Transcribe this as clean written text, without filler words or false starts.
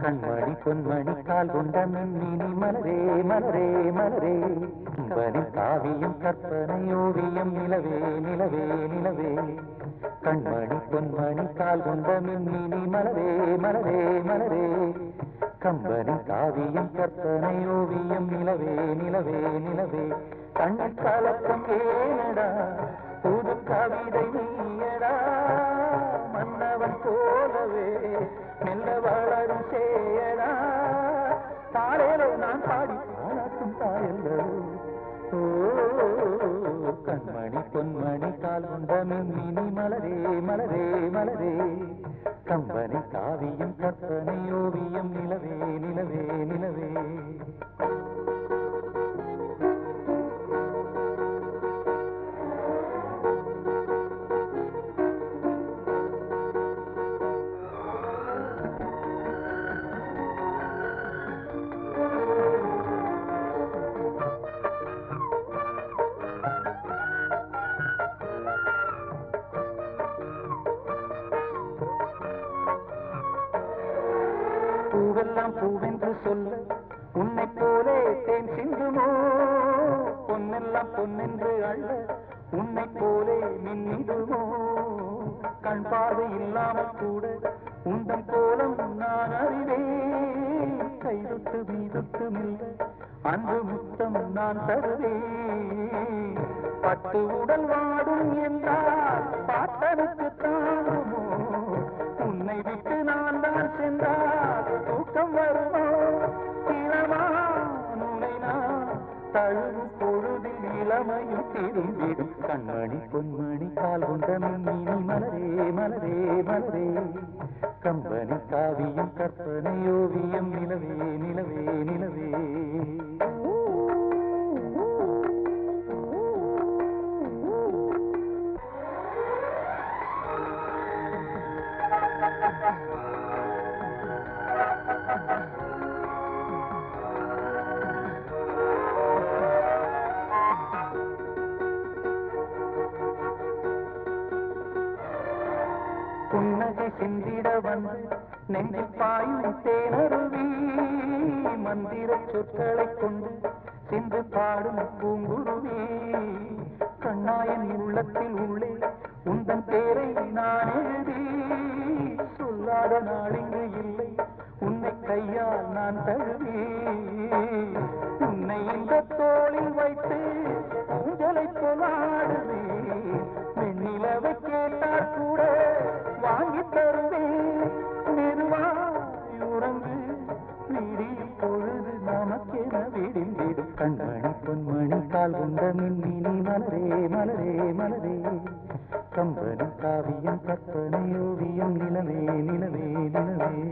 கண்மணி பொன்மணி கால் கொண்ட மின்மினி மலரே மலரே மலரே கம்பனி காவியம் கற்பனை ஓவியம் நிலவே நிலவே நிலவே கண்மணி பொன்மணி கால் கொண்ட மின்மினி மலரே மலரே மலரே கம்பனி காவியம் கற்பனை ஓவியம் நிலவே நிலவே நிலவே கண்ணில் கலக்கம் ஏனடா புது கவிதை நீயடா மன்னவன் போலவே மெல்ல வளரும் சேயடா தாரேலோ நான் பாடி பாராட்டும் தாயல்லோ ஓ கண்மணி பொன்மணி கால் கொண்ட மின்மினி மலரே மலரே மலரே கம்பனி காவியம் கற்பனை ஓவியம் நிலவே நிலவே நிலவே பூவெல்லாம் பூவென்று சொல்ல உன்னை போலே தேன் சிந்துமோ பொன்னெல்லாம் பொன்னென்று அள்ள உன்னை போலே மின்னிடுமோ கண் பார்வை இல்லாமல் கூட உந்தன் கோலம் நான் அறிவேன் கைதொட்டு மீதொட்டு மில்ல அன்பு முத்தம் நான் தருவேன் பட்டு உடல் வாடும் என்றால் பாட்டனுக்கு தாங்குமோ உன்னை விட்டு நான் தான் சென்றால் தூக்கம் வருமோ இளமானுனை நான் தழுவும் பொழுதில் இளமையும் திரும்பிடும் கண்மணி பொன்மணி கால் கொண்ட மின்மினி மலரே மலரே மலரே கம்பனி காவியம் கற்பனை ஓவியம் நிலவே நிலவே நிலவே புன்னகை சென்றிட வந்து நெஞ்சில் பாயும் தேனருவி மந்திர சொற்களை கொண்டு சென்று பாடும் பூங்குருவி கண்ணாயன் உள்ளத்தில் உள்ளே உந்தன் பேரை நான் எழுதி சொல்லாத நாளிங்கு இல்லை உன்னை கையால் நான் தழுவி உன்னை இந்த தோளில் வைத்து ஊஞ்சலை போலாடுவே வெண்ணிலவை கேட்டால் கூட வாங்கி தருவேன் மெதுவாய் உறங்கு விடியும் பொழுது நமக்கென விடிந்திடும் கண்மணி பொன்மணி கால் கொண்ட மின்மினி மலரே மலரே மலரே கம்பனி காவியம் கற்பனை ஓவியம் நிலவே நிலவே நிலவே